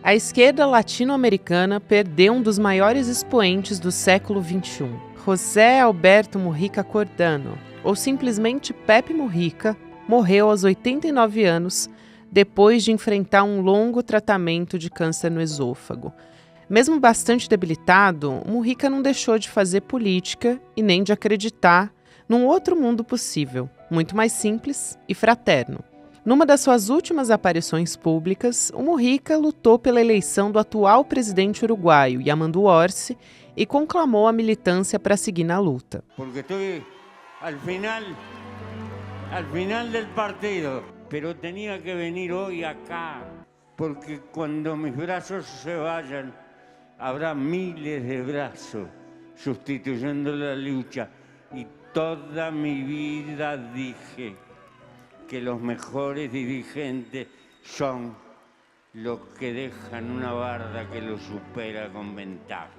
A esquerda latino-americana perdeu um dos maiores expoentes do século XXI. José Alberto Mujica Cordano, ou simplesmente Pepe Mujica, morreu aos 89 anos, depois de enfrentar um longo tratamento de câncer no esôfago. Mesmo bastante debilitado, Mujica não deixou de fazer política e nem de acreditar num outro mundo possível, muito mais simples e fraterno. Numa das suas últimas aparições públicas, o Mujica lutou pela eleição do atual presidente uruguaio, Yamandu Orsi, e conclamou a militância para seguir na luta. Porque estou al final del partido, pero tenía que venir hoy acá, porque cuando mis brazos se vayan, habrá miles de brazos sustituyendo la lucha. Y toda mi vida dije que los mejores dirigentes son los que dejan una barda que los supera con ventaja.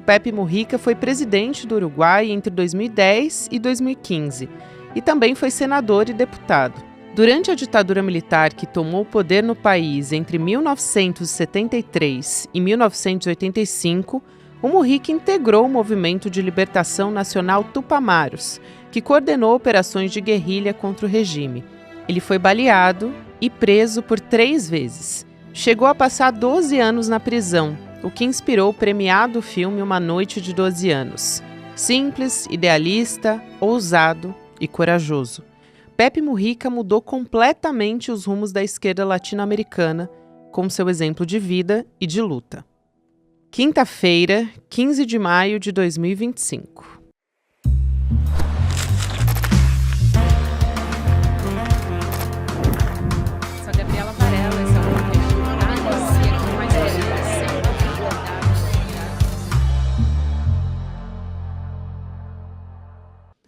Pepe Mujica foi presidente do Uruguai entre 2010 e 2015 e também foi senador e deputado. Durante a ditadura militar que tomou o poder no país entre 1973 e 1985, o Mujica integrou o Movimento de Libertação Nacional Tupamaros, que coordenou operações de guerrilha contra o regime. Ele foi baleado e preso por 3 vezes. Chegou a passar 12 anos na prisão, o que inspirou o premiado filme Uma Noite de 12 Anos. Simples, idealista, ousado e corajoso. Pepe Mujica mudou completamente os rumos da esquerda latino-americana com seu exemplo de vida e de luta. Quinta-feira, 15 de maio de 2025. Sou a Gabriela Varela, esse é o podcast Análise com mais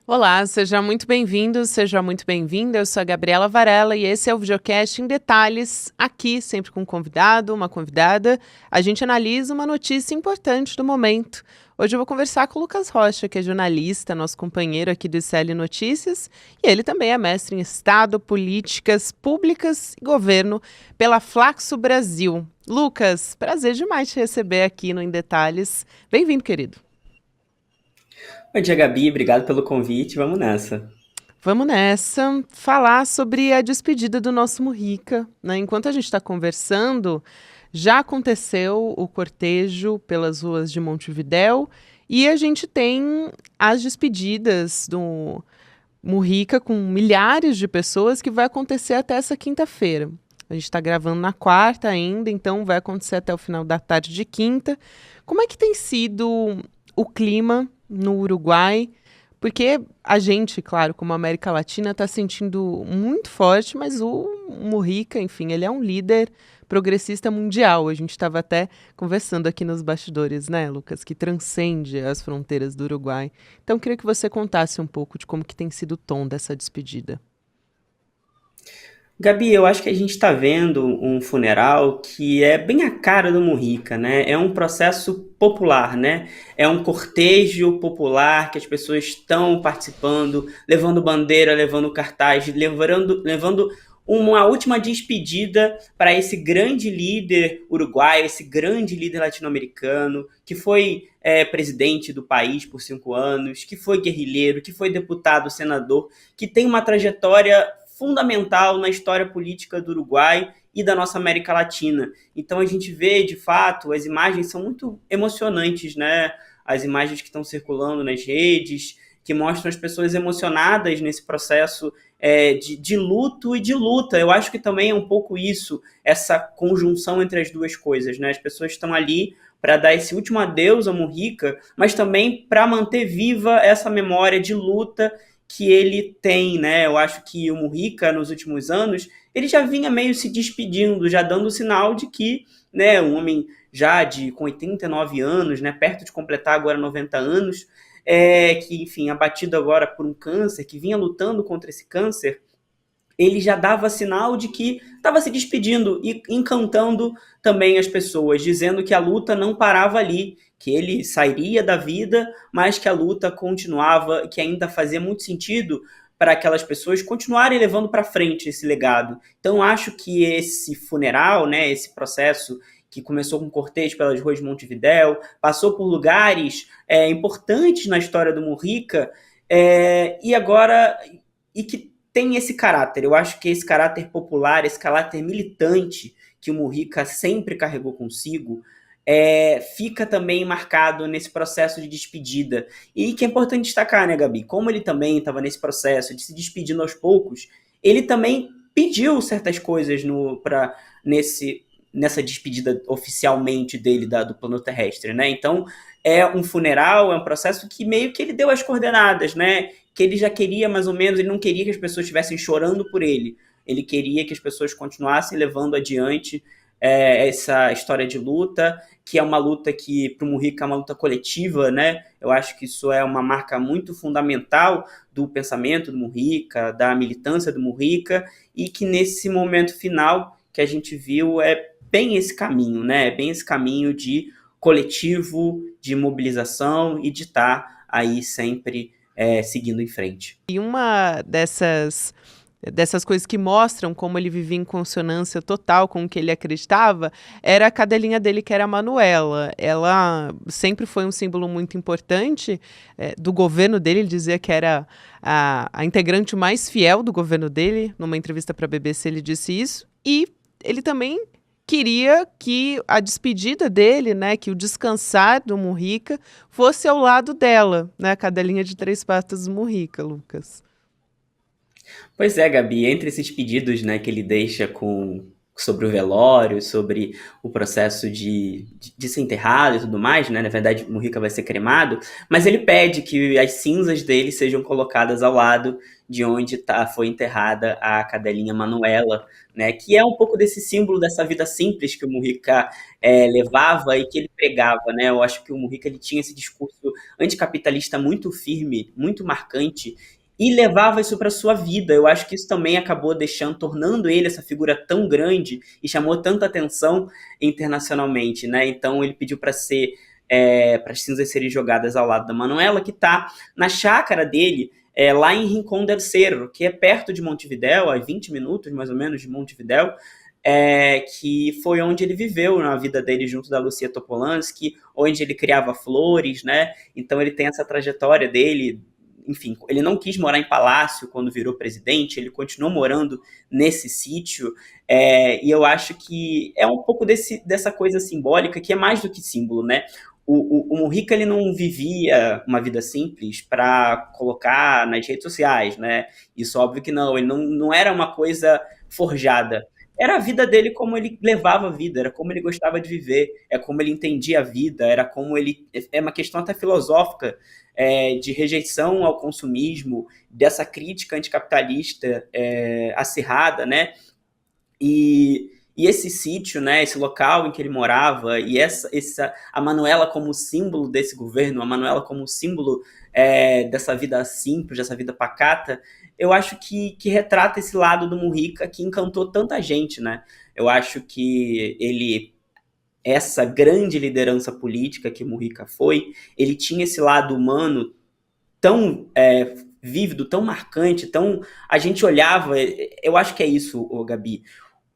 Olá, seja muito bem-vindo, seja muito bem-vinda. Eu sou a Gabriela Varela e esse é o videocast em detalhes, aqui sempre com um convidado, uma convidada. A gente analisa uma notícia importante do momento. Hoje eu vou conversar com o Lucas Rocha, que é jornalista, nosso companheiro aqui do ICL Notícias, e ele também é mestre em Estado, Políticas Públicas e Governo pela Flaxo Brasil. Lucas, prazer demais te receber aqui no Em Detalhes. Bem-vindo, querido. Bom dia, Gabi. Obrigado pelo convite. Vamos nessa. Vamos nessa, falar sobre a despedida do nosso Mujica, né? Enquanto a gente está conversando, já aconteceu o cortejo pelas ruas de Montevidéu e a gente tem as despedidas do Mujica com milhares de pessoas que vai acontecer até essa quinta-feira. A gente está gravando na quarta ainda, então vai acontecer até o final da tarde de quinta. Como é que tem sido o clima no Uruguai? Porque a gente, claro, como América Latina, está sentindo muito forte, mas o Mujica, enfim, ele é um líder progressista mundial. A gente estava até conversando aqui nos bastidores, né, Lucas, que transcende as fronteiras do Uruguai. Então, queria que você contasse um pouco de como que tem sido o tom dessa despedida. Gabi, eu acho que a gente está vendo um funeral que é bem a cara do Mujica, né? É um processo popular, né? É um cortejo popular que as pessoas estão participando, levando bandeira, levando cartaz, levando uma última despedida para esse grande líder uruguaio, esse grande líder latino-americano, que foi presidente do país por 5 anos, que foi guerrilheiro, que foi deputado, senador, que tem uma trajetória fundamental na história política do Uruguai e da nossa América Latina. Então a gente vê, de fato, as imagens são muito emocionantes, né? As imagens que estão circulando nas redes, que mostram as pessoas emocionadas nesse processo de luto e de luta. Eu acho que também é um pouco isso, essa conjunção entre as duas coisas, né? As pessoas estão ali para dar esse último adeus ao Mujica, mas também para manter viva essa memória de luta que ele tem, né? Eu acho que o Mujica, nos últimos anos, ele já vinha meio se despedindo, já dando sinal de que, né, um homem já com 89 anos, né, perto de completar agora 90 anos, que, enfim, abatido agora por um câncer, que vinha lutando contra esse câncer, ele já dava sinal de que estava se despedindo e encantando também as pessoas, dizendo que a luta não parava ali, que ele sairia da vida, mas que a luta continuava, que ainda fazia muito sentido para aquelas pessoas continuarem levando para frente esse legado. Então, acho que esse funeral, né, esse processo que começou com cortejo pelas ruas de Montevidéu, passou por lugares importantes na história do Mujica, e agora e que tem esse caráter. Eu acho que esse caráter popular, esse caráter militante que o Mujica sempre carregou consigo, fica também marcado nesse processo de despedida. E que é importante destacar, né, Gabi? Como ele também estava nesse processo de se despedindo aos poucos, ele também pediu certas coisas nessa despedida oficialmente dele do plano terrestre, né? Então, é um funeral, é um processo que meio que ele deu as coordenadas, né? Que ele já queria mais ou menos, ele não queria que as pessoas estivessem chorando por ele. Ele queria que as pessoas continuassem levando adiante essa história de luta, que é uma luta que, para o Mujica, é uma luta coletiva, né? Eu acho que isso é uma marca muito fundamental do pensamento do Mujica, da militância do Mujica, e que nesse momento final que a gente viu é bem esse caminho, né? É bem esse caminho de coletivo, de mobilização e de estar aí sempre seguindo em frente. E uma dessas coisas que mostram como ele vivia em consonância total com o que ele acreditava, era a cadelinha dele, que era a Manuela. Ela sempre foi um símbolo muito importante do governo dele. Ele dizia que era a integrante mais fiel do governo dele. Numa entrevista para a BBC ele disse isso. E ele também queria que a despedida dele, né, que o descansar do Mujica fosse ao lado dela, né, a cadelinha de 3 patas do Mujica, Lucas. Pois é, Gabi, entre esses pedidos, né, que ele deixa sobre o velório, sobre o processo de ser enterrado e tudo mais, né, na verdade o Mujica vai ser cremado, mas ele pede que as cinzas dele sejam colocadas ao lado de onde foi enterrada a cadelinha Manuela, né, que é um pouco desse símbolo dessa vida simples que o Mujica levava e que ele pregava, né. Eu acho que o Mujica ele tinha esse discurso anticapitalista muito firme, muito marcante, e levava isso para sua vida. Eu acho que isso também acabou tornando ele essa figura tão grande e chamou tanta atenção internacionalmente, né? Então ele pediu para as cinzas serem jogadas ao lado da Manuela, que está na chácara dele, lá em Rincón del Cerro, que é perto de Montevidéu, a 20 minutos mais ou menos de Montevidéu, que foi onde ele viveu na vida dele junto da Lucia Topolansky, onde ele criava flores, né? Então ele tem essa trajetória dele. Enfim, ele não quis morar em palácio quando virou presidente, ele continuou morando nesse sítio, e eu acho que é um pouco dessa coisa simbólica, que é mais do que símbolo, né? O Mujica, ele não vivia uma vida simples para colocar nas redes sociais, né? Isso óbvio que não, ele não era uma coisa forjada. Era a vida dele, como ele levava a vida, era como ele gostava de viver, é como ele entendia a vida, era como ele... É uma questão até filosófica, de rejeição ao consumismo, dessa crítica anticapitalista acirrada, né? E esse sítio, né, esse local em que ele morava, e a Manuela como símbolo desse governo, a Manuela como símbolo dessa vida simples, dessa vida pacata, eu acho que retrata esse lado do Mujica que encantou tanta gente, né? Eu acho que essa grande liderança política que Mujica foi, ele tinha esse lado humano tão vívido, tão marcante, a gente olhava, eu acho que é isso, Gabi,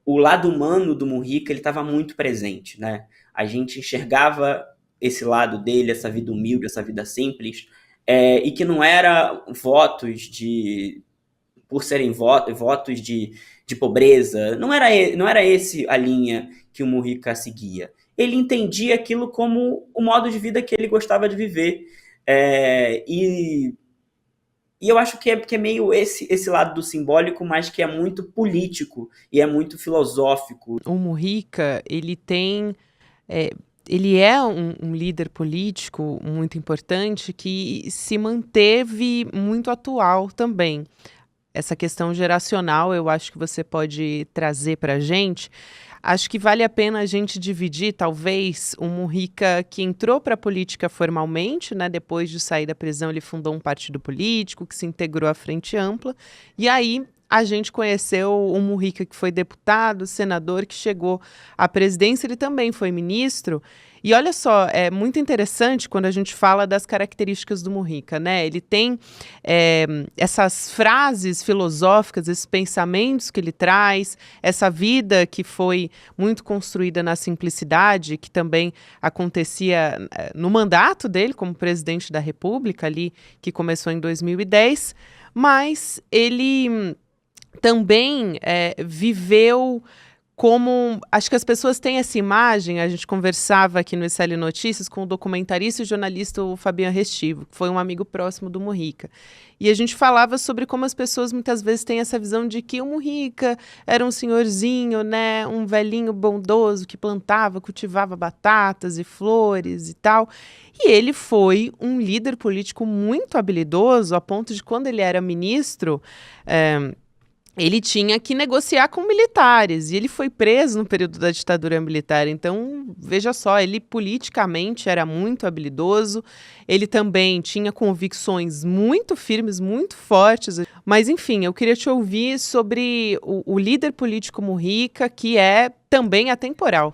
o lado humano do Mujica, ele estava muito presente, né? A gente enxergava esse lado dele, essa vida humilde, essa vida simples, e que não era votos por serem votos de pobreza, não era esse a linha que o Mujica seguia. Ele entendia aquilo como o modo de vida que ele gostava de viver. E eu acho que é meio esse lado do simbólico, mas que é muito político e é muito filosófico. O Mujica, ele é um líder político muito importante que se manteve muito atual também. Essa questão geracional, eu acho que você pode trazer para a gente. Acho que vale a pena a gente dividir, talvez, o Mujica que entrou para a política formalmente, né? Depois de sair da prisão, ele fundou um partido político que se integrou à Frente Ampla. E aí a gente conheceu o Mujica, que foi deputado, senador, que chegou à presidência, ele também foi ministro. E olha só, é muito interessante quando a gente fala das características do Mujica, né? Ele tem essas frases filosóficas, esses pensamentos que ele traz, essa vida que foi muito construída na simplicidade, que também acontecia no mandato dele como presidente da República, ali, que começou em 2010, mas ele também viveu como... Acho que as pessoas têm essa imagem, a gente conversava aqui no SL Notícias com o documentarista e jornalista o Fabiano Restivo, que foi um amigo próximo do Mujica. E a gente falava sobre como as pessoas muitas vezes têm essa visão de que o Mujica era um senhorzinho, né, um velhinho bondoso que plantava, cultivava batatas e flores e tal. E ele foi um líder político muito habilidoso, a ponto de quando ele era ministro... ele tinha que negociar com militares, e ele foi preso no período da ditadura militar. Então, veja só, ele politicamente era muito habilidoso, ele também tinha convicções muito firmes, muito fortes. Mas, enfim, eu queria te ouvir sobre o líder político Mujica, que é também atemporal.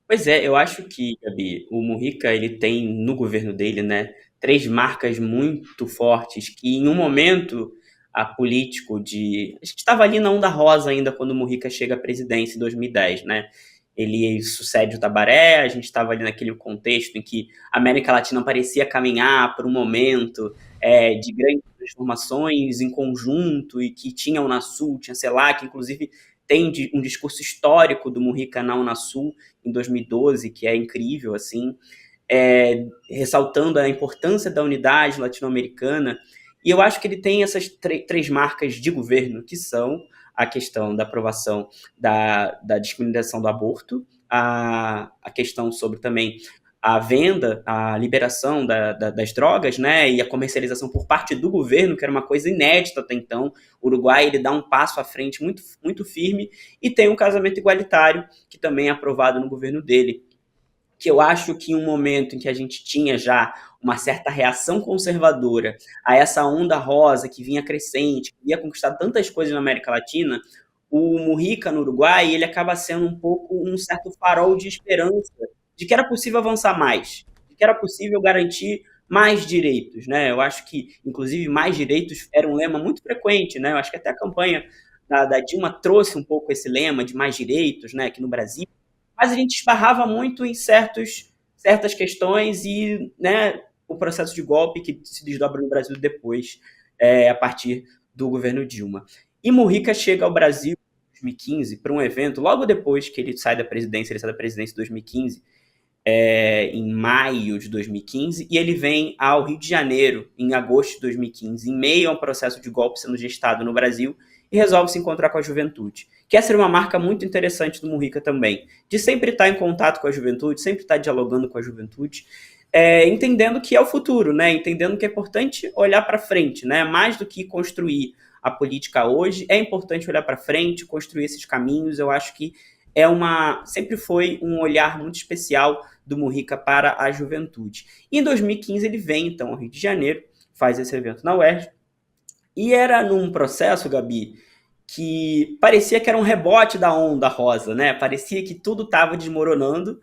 Pois é, eu acho que, Gabi, o Mujica, ele tem no governo dele, né, 3 marcas muito fortes que em um momento a político de... A gente estava ali na onda rosa ainda quando o Mujica chega à presidência em 2010, né? Ele sucede o Tabaré, a gente estava ali naquele contexto em que a América Latina parecia caminhar por um momento de grandes transformações em conjunto e que tinha a Unasul, tinha CELAC, inclusive tem um discurso histórico do Mujica na Unasul em 2012, que é incrível, assim, ressaltando a importância da unidade latino-americana. E eu acho que ele tem essas 3 marcas de governo, que são a questão da aprovação da descriminalização do aborto, a questão sobre também a venda, a liberação das drogas, né, e a comercialização por parte do governo, que era uma coisa inédita até então. O Uruguai, ele dá um passo à frente muito, muito firme, e tem um casamento igualitário, que também é aprovado no governo dele, que eu acho que em um momento em que a gente tinha já uma certa reação conservadora a essa onda rosa que vinha crescente, que ia conquistar tantas coisas na América Latina, o Mujica no Uruguai, ele acaba sendo um pouco um certo farol de esperança de que era possível avançar mais, de que era possível garantir mais direitos, né? Eu acho que, inclusive, mais direitos era um lema muito frequente, né? Eu acho que até a campanha da Dilma trouxe um pouco esse lema de mais direitos, né, aqui no Brasil, mas a gente esbarrava muito em certas questões e, né, o processo de golpe que se desdobra no Brasil depois, a partir do governo Dilma. E Mujica chega ao Brasil em 2015 para um evento, logo depois que ele sai da presidência em 2015, em maio de 2015, e ele vem ao Rio de Janeiro em agosto de 2015, em meio a um processo de golpe sendo gestado no Brasil, e resolve se encontrar com a juventude. Que essa era uma marca muito interessante do Mujica também, de sempre estar em contato com a juventude, sempre estar dialogando com a juventude, entendendo que é o futuro, né? Entendendo que é importante olhar para frente, né? Mais do que construir a política hoje, é importante olhar para frente, construir esses caminhos. Eu acho que sempre foi um olhar muito especial do Mujica para a juventude. E em 2015 ele vem, então, ao Rio de Janeiro, faz esse evento na UERJ, e era num processo, Gabi, que parecia que era um rebote da onda rosa, né? Parecia que tudo estava desmoronando,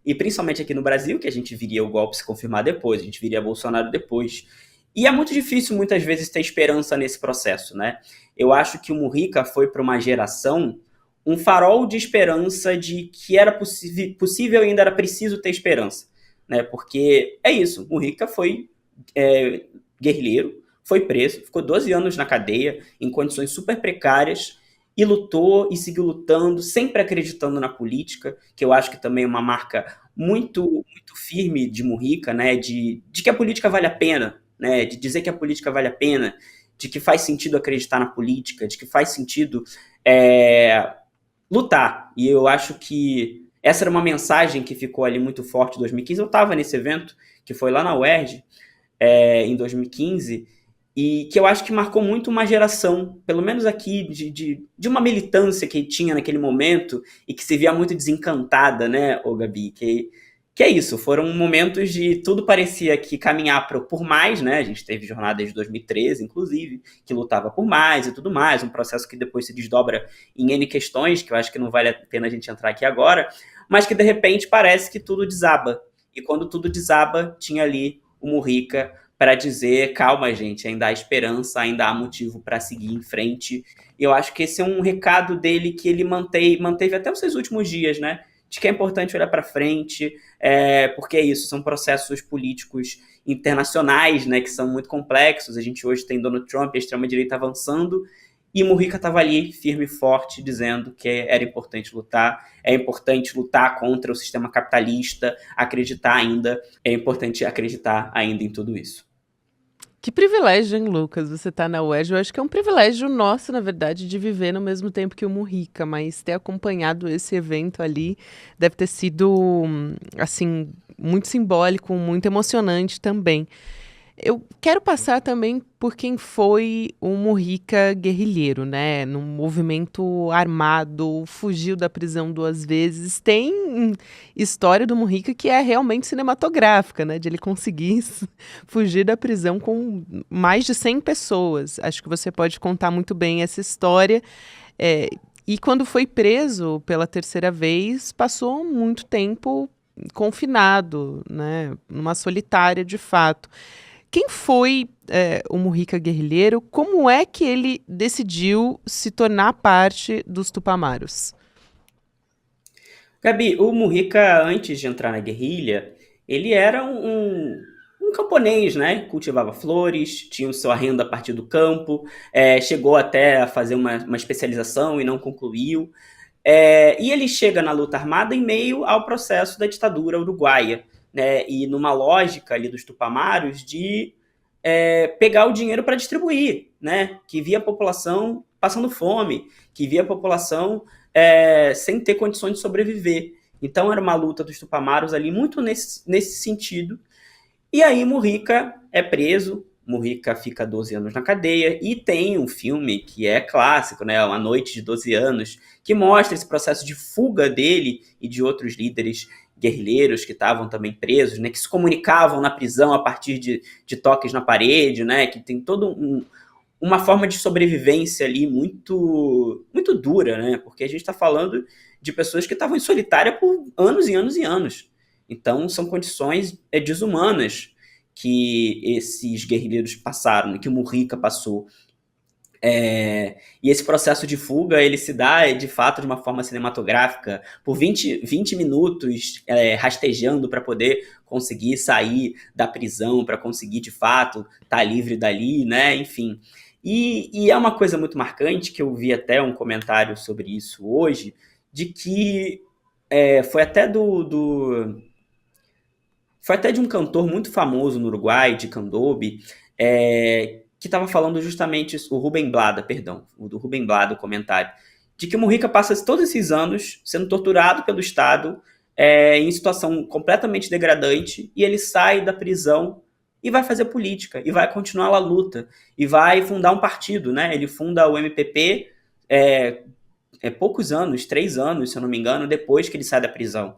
e principalmente aqui no Brasil, que a gente viria o golpe se confirmar depois, a gente viria Bolsonaro depois. E é muito difícil, muitas vezes, ter esperança nesse processo, né? Eu acho que o Mujica foi para uma geração um farol de esperança de que era possível e ainda era preciso ter esperança, né? Porque é isso, o Mujica foi guerrilheiro, foi preso, ficou 12 anos na cadeia, em condições super precárias, e lutou e seguiu lutando, sempre acreditando na política, que eu acho que também é uma marca muito, muito firme de Mujica, né? De que a política vale a pena, né? De dizer que a política vale a pena, de que faz sentido acreditar na política, de que faz sentido lutar. E eu acho que essa era uma mensagem que ficou ali muito forte em 2015. Eu estava nesse evento, que foi lá na UERJ, em 2015, e que eu acho que marcou muito uma geração, pelo menos aqui, de uma militância que tinha naquele momento e que se via muito desencantada, né, Gabi? Que que é isso, foram momentos de tudo parecia que caminhar por mais, né? A gente teve jornada de 2013, inclusive, que lutava por mais e tudo mais, um processo que depois se desdobra em N questões, que eu acho que não vale a pena a gente entrar aqui agora, mas que de repente parece que tudo desaba. E quando tudo desaba, tinha ali o Mujica para dizer, calma gente, ainda há esperança, ainda há motivo para seguir em frente. E eu acho que esse é um recado dele que ele manteve até os seus últimos dias, né? De que é importante olhar para frente, porque é isso, são processos políticos internacionais, né, que são muito complexos. A gente hoje tem Donald Trump e a extrema-direita avançando, e Mujica estava ali, firme e forte, dizendo que era importante lutar, é importante lutar contra o sistema capitalista, é importante acreditar ainda em tudo isso. Que privilégio, hein, Lucas? Você tá na UERJ. Eu acho que é um privilégio nosso, na verdade, de viver no mesmo tempo que o Mujica, mas ter acompanhado esse evento ali deve ter sido, assim, muito simbólico, muito emocionante também. Eu quero passar também por quem foi o Mujica guerrilheiro, né? Num movimento armado, fugiu da prisão 2 vezes. Tem história do Mujica que é realmente cinematográfica, né? De ele conseguir fugir da prisão com mais de 100 pessoas. Acho que você pode contar muito bem essa história. E quando foi preso pela 3ª vez, passou muito tempo confinado, né? Numa solitária, de fato. Quem foi o Mujica guerrilheiro? Como é que ele decidiu se tornar parte dos Tupamaros? Gabi, o Mujica, antes de entrar na guerrilha, ele era um camponês, né? Cultivava flores, tinha sua renda a partir do campo, chegou até a fazer uma especialização e não concluiu. E ele chega na luta armada em meio ao processo da ditadura uruguaia, né? E numa lógica ali dos Tupamaros de pegar o dinheiro para distribuir, né? Que via a população passando fome, que via a população sem ter condições de sobreviver. Então era uma luta dos Tupamaros ali muito nesse sentido. E aí Mujica é preso, Mujica fica 12 anos na cadeia, e tem um filme que é clássico, né, Uma Noite de 12 Anos, que mostra esse processo de fuga dele e de outros líderes guerrilheiros que estavam também presos, né, que se comunicavam na prisão a partir de toques na parede, né, que tem toda uma forma de sobrevivência ali muito, muito dura, né, porque a gente está falando de pessoas que estavam em solitária por anos e anos e anos. Então, são condições desumanas que esses guerrilheiros passaram, que o Mujica passou. E esse processo de fuga, ele se dá, de fato, de uma forma cinematográfica, por 20 minutos, rastejando para poder conseguir sair da prisão, para conseguir, de fato, estar livre dali, né? Enfim. E é uma coisa muito marcante, que eu vi até um comentário sobre isso hoje, de que foi até foi até de um cantor muito famoso no Uruguai, de candombe, que estava falando justamente, o Rubem Blada, perdão, do Rubem Blada, o comentário, de que o Mujica passa todos esses anos sendo torturado pelo Estado, em situação completamente degradante, e ele sai da prisão e vai fazer política, e vai continuar a luta, e vai fundar um partido, né? Ele funda o MPP poucos anos, 3 anos, se eu não me engano, depois que ele sai da prisão.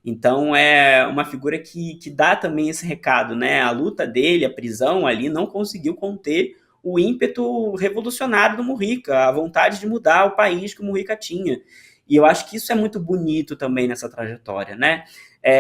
Então é uma figura que dá também esse recado, né? A luta dele, a prisão ali, não conseguiu conter o ímpeto revolucionário do Mujica, a vontade de mudar o país que o Mujica tinha. E eu acho que isso é muito bonito também nessa trajetória, né?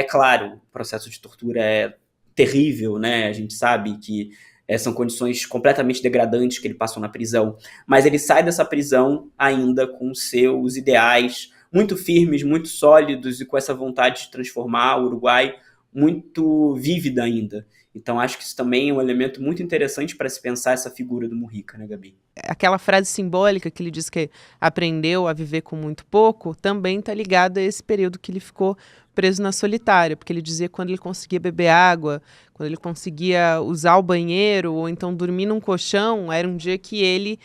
Claro, o processo de tortura é terrível, né? A gente sabe que são condições completamente degradantes que ele passou na prisão, mas ele sai dessa prisão ainda com seus ideais muito firmes, muito sólidos, e com essa vontade de transformar o Uruguai muito vívida ainda. Então acho que isso também é um elemento muito interessante para se pensar essa figura do Mujica, né, Gabi? Aquela frase simbólica que ele diz que aprendeu a viver com muito pouco, também está ligada a esse período que ele ficou preso na solitária, porque ele dizia que quando ele conseguia beber água, quando ele conseguia usar o banheiro, ou então dormir num colchão, era um dia que ele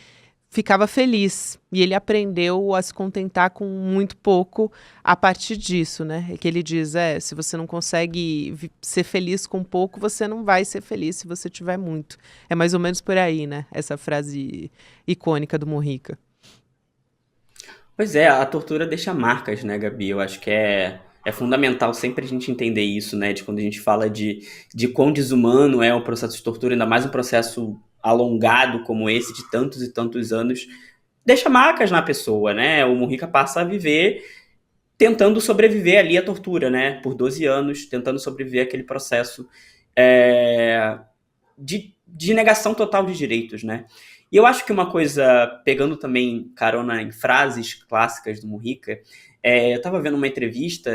ficava feliz, e ele aprendeu a se contentar com muito pouco a partir disso, né? É que ele diz, se você não consegue ser feliz com pouco, você não vai ser feliz se você tiver muito. É mais ou menos por aí, né? Essa frase icônica do Mujica. Pois é, a tortura deixa marcas, né, Gabi? Eu acho que é É fundamental sempre a gente entender isso, né? De quando a gente fala de quão desumano é o processo de tortura, ainda mais um processo alongado como esse, de tantos e tantos anos, deixa marcas na pessoa, né? O Mujica passa a viver tentando sobreviver ali à tortura, né? Por 12 anos, tentando sobreviver àquele processo de negação total de direitos, né? E eu acho que uma coisa, pegando também carona em frases clássicas do Mujica, eu estava vendo uma entrevista,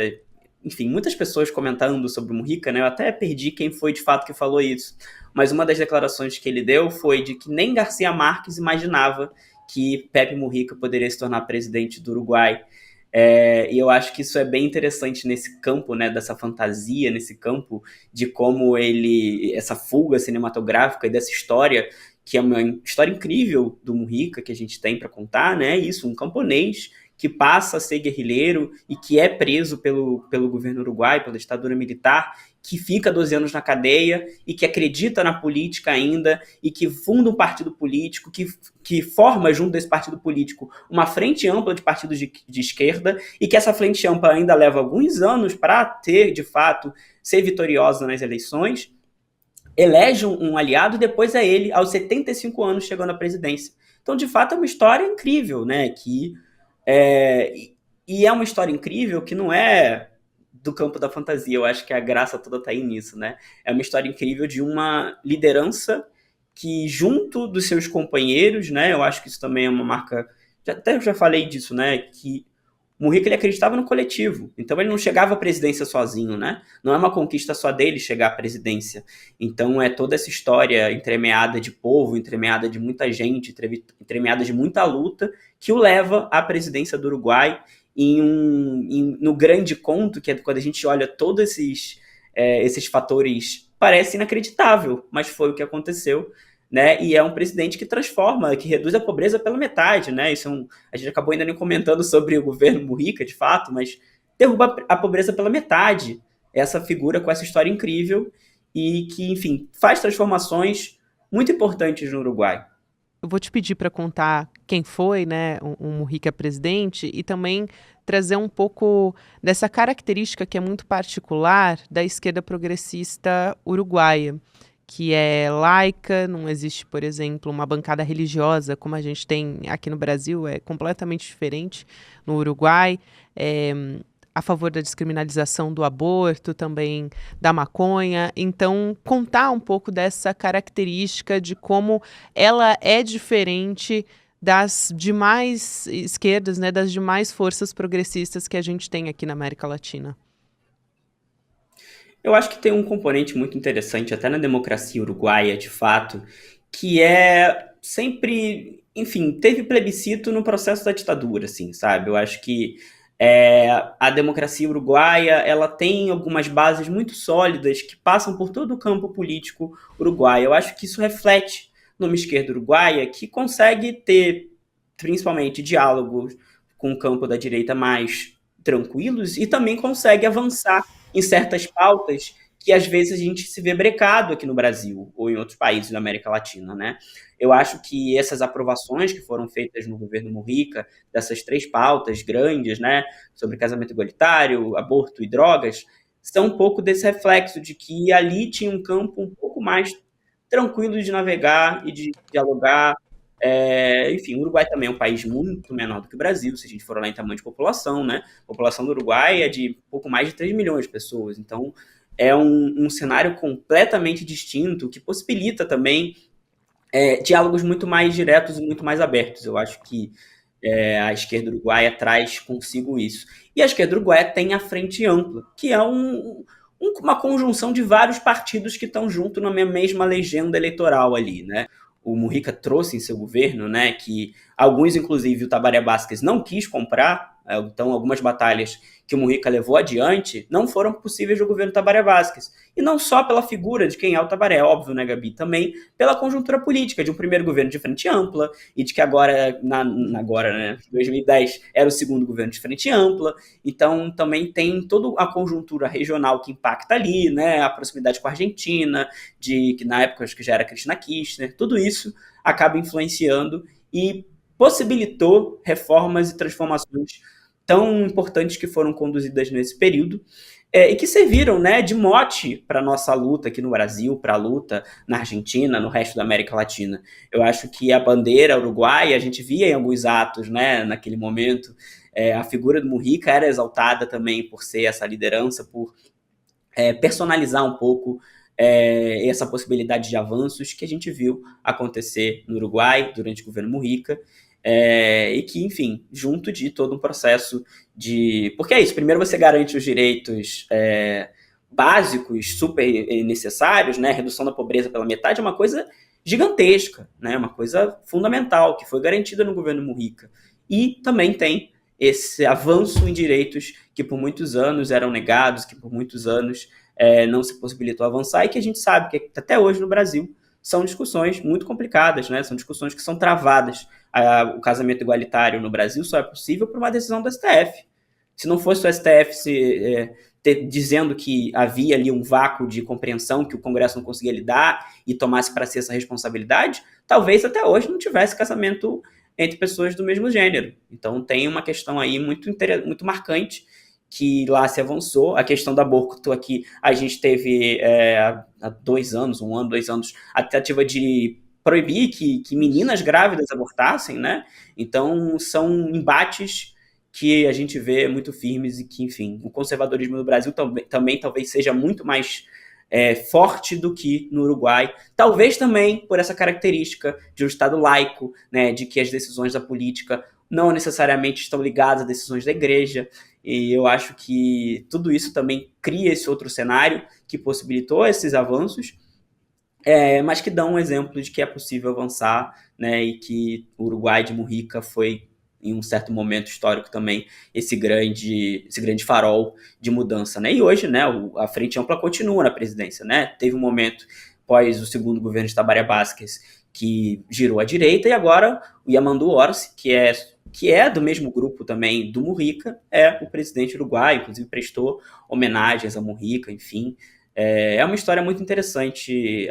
enfim, muitas pessoas comentando sobre o Mujica, né? Eu até perdi quem foi de fato que falou isso, mas uma das declarações que ele deu foi de que nem Garcia Marques imaginava que Pepe Mujica poderia se tornar presidente do Uruguai. E eu acho que isso é bem interessante nesse campo, né, dessa fantasia, nesse campo de como essa fuga cinematográfica e dessa história, que é uma história incrível do Mujica que a gente tem para contar, né? Isso, um camponês que passa a ser guerrilheiro e que é preso pelo governo uruguai, pela ditadura militar, que fica 12 anos na cadeia e que acredita na política ainda e que funda um partido político, que forma junto desse partido político uma frente ampla de partidos de esquerda e que essa frente ampla ainda leva alguns anos para ter, de fato, ser vitoriosa nas eleições, elege um aliado e depois é ele, aos 75 anos, chegando à presidência. Então, de fato, é uma história incrível, né? E é uma história incrível que não é do campo da fantasia, eu acho que a graça toda está aí nisso, né? É uma história incrível de uma liderança que, junto dos seus companheiros, né? Eu acho que isso também é uma marca, até já falei disso, né? Que o Mujica, ele acreditava no coletivo, então ele não chegava à presidência sozinho, né? Não é uma conquista só dele chegar à presidência. Então é toda essa história entremeada de povo, entremeada de muita gente, entremeada de muita luta, que o leva à presidência do Uruguai no grande conto, que é quando a gente olha todos esses fatores, parece inacreditável, mas foi o que aconteceu, né? E é um presidente que transforma, que reduz a pobreza pela metade, né? A gente acabou ainda nem comentando sobre o governo Mujica, de fato, mas derruba a pobreza pela metade. Essa figura com essa história incrível e que, enfim, faz transformações muito importantes no Uruguai. Eu vou te pedir para contar quem foi, né, o Mujica presidente e também trazer um pouco dessa característica que é muito particular da esquerda progressista uruguaia, que é laica, não existe, por exemplo, uma bancada religiosa como a gente tem aqui no Brasil, é completamente diferente no Uruguai, a favor da descriminalização do aborto, também da maconha. Então, contar um pouco dessa característica de como ela é diferente das demais esquerdas, né, das demais forças progressistas que a gente tem aqui na América Latina. Eu acho que tem um componente muito interessante, até na democracia uruguaia, de fato, que é sempre, enfim, teve plebiscito no processo da ditadura, assim, sabe? Eu acho que a democracia uruguaia, ela tem algumas bases muito sólidas que passam por todo o campo político uruguaio. Eu acho que isso reflete numa esquerda uruguaia que consegue ter, principalmente, diálogos com o campo da direita mais tranquilos e também consegue avançar em certas pautas que às vezes a gente se vê brecado aqui no Brasil ou em outros países da América Latina, né? Eu acho que essas aprovações que foram feitas no governo Mujica, dessas 3 pautas grandes, né, sobre casamento igualitário, aborto e drogas, são um pouco desse reflexo de que ali tinha um campo um pouco mais tranquilo de navegar e de dialogar. Enfim, o Uruguai também é um país muito menor do que o Brasil, se a gente for olhar em tamanho de população, né? A população do Uruguai é de pouco mais de 3 milhões de pessoas, então é um cenário completamente distinto que possibilita também diálogos muito mais diretos e muito mais abertos. Eu acho que a esquerda uruguaia traz consigo isso. E a esquerda uruguaia tem a Frente Ampla, que é uma conjunção de vários partidos que estão junto na mesma legenda eleitoral ali, né? O Mujica trouxe em seu governo, né, que alguns, inclusive, o Tabaré Vázquez não quis comprar, então algumas batalhas que o Mujica levou adiante não foram possíveis do governo Tabaré Vázquez. E não só pela figura de quem é o Tabaré, óbvio, né, Gabi? Também pela conjuntura política de um primeiro governo de frente ampla e de que agora, né, 2010 era o segundo governo de frente ampla. Então também tem toda a conjuntura regional que impacta ali, né, a proximidade com a Argentina, que na época acho que já era Cristina Kirchner, tudo isso acaba influenciando e possibilitou reformas e transformações tão importantes que foram conduzidas nesse período, e que serviram, né, de mote para a nossa luta aqui no Brasil, para a luta na Argentina, no resto da América Latina. Eu acho que a bandeira uruguaia, a gente via em alguns atos, né, naquele momento, a figura do Mujica era exaltada também por ser essa liderança, por personalizar um pouco essa possibilidade de avanços que a gente viu acontecer no Uruguai durante o governo Mujica, e que, enfim, junto de todo um processo de... Porque é isso, primeiro você garante os direitos básicos, super necessários, né? Redução da pobreza pela metade é uma coisa gigantesca, né? Uma coisa fundamental, que foi garantida no governo Mujica. E também tem esse avanço em direitos que por muitos anos eram negados, que por muitos anos não se possibilitou avançar, e que a gente sabe que até hoje no Brasil são discussões muito complicadas, né? São discussões que são travadas. O casamento igualitário no Brasil só é possível por uma decisão do STF. Se não fosse o STF dizendo que havia ali um vácuo de compreensão que o Congresso não conseguia lidar e tomasse para si essa responsabilidade, talvez até hoje não tivesse casamento entre pessoas do mesmo gênero. Então tem uma questão aí muito marcante que lá se avançou. A questão do aborto aqui, a gente teve há 2 anos, 1 ano, 2 anos, a tentativa de proibir que meninas grávidas abortassem, né? Então são embates que a gente vê muito firmes e que, enfim, o conservadorismo no Brasil também talvez seja muito mais forte do que no Uruguai, talvez também por essa característica de um Estado laico, né, de que as decisões da política não necessariamente estão ligadas a decisões da igreja, e eu acho que tudo isso também cria esse outro cenário que possibilitou esses avanços, mas que dão um exemplo de que é possível avançar, né, e que o Uruguai de Mujica foi, em um certo momento histórico também, esse grande farol de mudança, né? E hoje, né, a Frente Ampla continua na presidência, né? Teve um momento, após o segundo governo de Tabaré Vázquez, que girou à direita, e agora o Yamandu Orsi, que é do mesmo grupo também do Mujica, é o presidente uruguaio, inclusive prestou homenagens a Mujica, enfim. É uma história muito interessante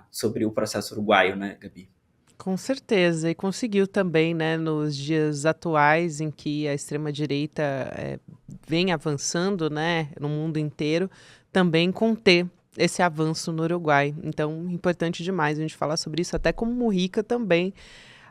sobre o processo uruguaio, né, Gabi? Com certeza, e conseguiu também, né, nos dias atuais em que a extrema-direita vem avançando, né, no mundo inteiro, também conter esse avanço no Uruguai. Então, importante demais a gente falar sobre isso, até como Mujica também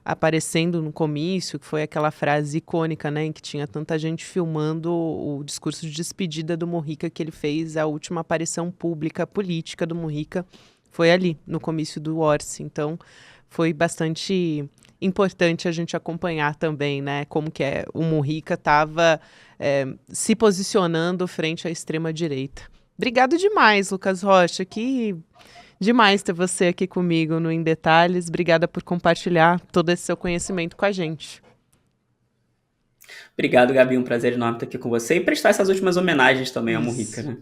aparecendo no comício, que foi aquela frase icônica, né, em que tinha tanta gente filmando o discurso de despedida do Mujica que ele fez, a última aparição pública política do Mujica foi ali, no comício do Orsi. Então, foi bastante importante a gente acompanhar também, né, como que o Mujica estava se posicionando frente à extrema-direita. Obrigado demais, Lucas Rocha, que demais ter você aqui comigo no Em Detalhes. Obrigada por compartilhar todo esse seu conhecimento com a gente. Obrigado, Gabi, um prazer enorme estar aqui com você e prestar essas últimas homenagens também ao Mujica, né?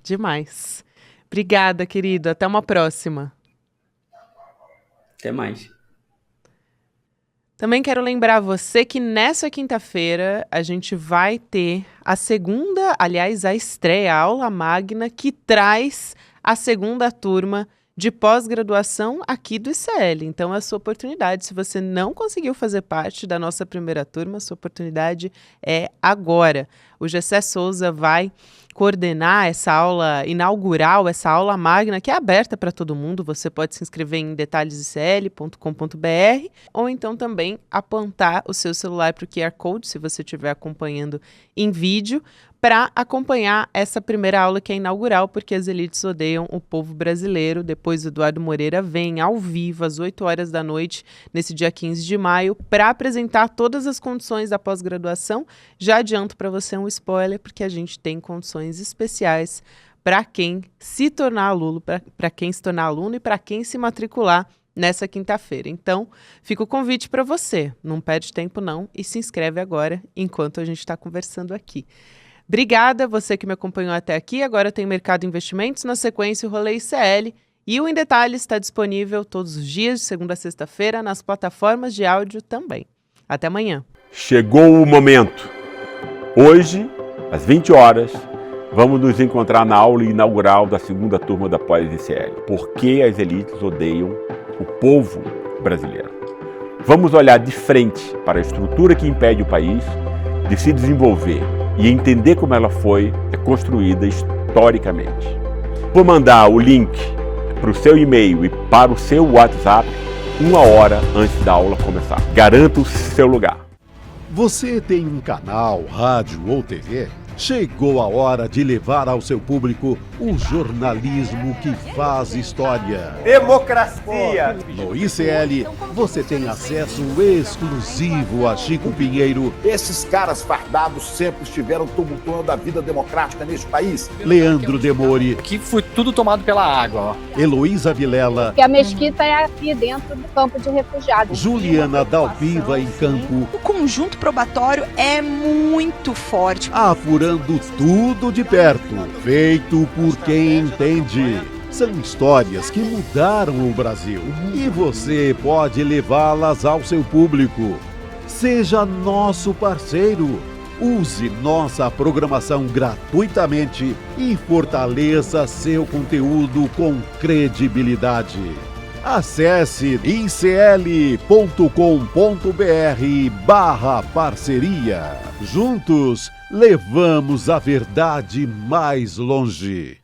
Demais. Obrigada, querido. Até uma próxima. Até mais. Também quero lembrar você que nessa quinta-feira a gente vai ter a estreia, a aula magna, que traz a segunda turma de pós-graduação aqui do ICL. Então é a sua oportunidade. Se você não conseguiu fazer parte da nossa primeira turma, a sua oportunidade é agora. O Gessé Souza vai coordenar essa aula inaugural, essa aula magna, que é aberta para todo mundo. Você pode se inscrever em detalhesicl.com.br ou então também apontar o seu celular para o QR Code, se você estiver acompanhando em vídeo, para acompanhar essa primeira aula que é inaugural, porque as elites odeiam o povo brasileiro. Depois o Eduardo Moreira vem ao vivo às 8 horas da noite, nesse dia 15 de maio, para apresentar todas as condições da pós-graduação. Já adianto para você um spoiler, porque a gente tem condições especiais para quem se tornar aluno, para quem se tornar aluno e para quem se matricular nessa quinta-feira. Então, fica o convite para você. Não perde tempo não e se inscreve agora, enquanto a gente está conversando aqui. Obrigada, você que me acompanhou até aqui. Agora tem Mercado Investimentos, na sequência o Rolê ICL. E o Em Detalhes está disponível todos os dias, de segunda a sexta-feira, nas plataformas de áudio também. Até amanhã. Chegou o momento. Hoje, às 20 horas, vamos nos encontrar na aula inaugural da segunda turma da Pós-ICL. Por que as elites odeiam o povo brasileiro? Vamos olhar de frente para a estrutura que impede o país de se desenvolver e entender como ela foi construída historicamente. Vou mandar o link para o seu e-mail e para o seu WhatsApp 1 hora antes da aula começar. Garanta o seu lugar. Você tem um canal, rádio ou TV? Chegou a hora de levar ao seu público o jornalismo que faz história. Democracia! No ICL, você tem acesso exclusivo a Chico Pinheiro. Esses caras fardados sempre estiveram tumultuando a vida democrática neste país. Leandro Demore. Aqui foi tudo tomado pela água, ó. Heloísa Vilela. Que a mesquita é aqui dentro do campo de refugiados. Juliana Dalpiva em campo. O conjunto probatório é muito forte. Apurando tudo de perto, feito por quem entende. São histórias que mudaram o Brasil e você pode levá-las ao seu público. Seja nosso parceiro. Use nossa programação gratuitamente e fortaleça seu conteúdo com credibilidade. Acesse icl.com.br/parceria. Juntos, levamos a verdade mais longe.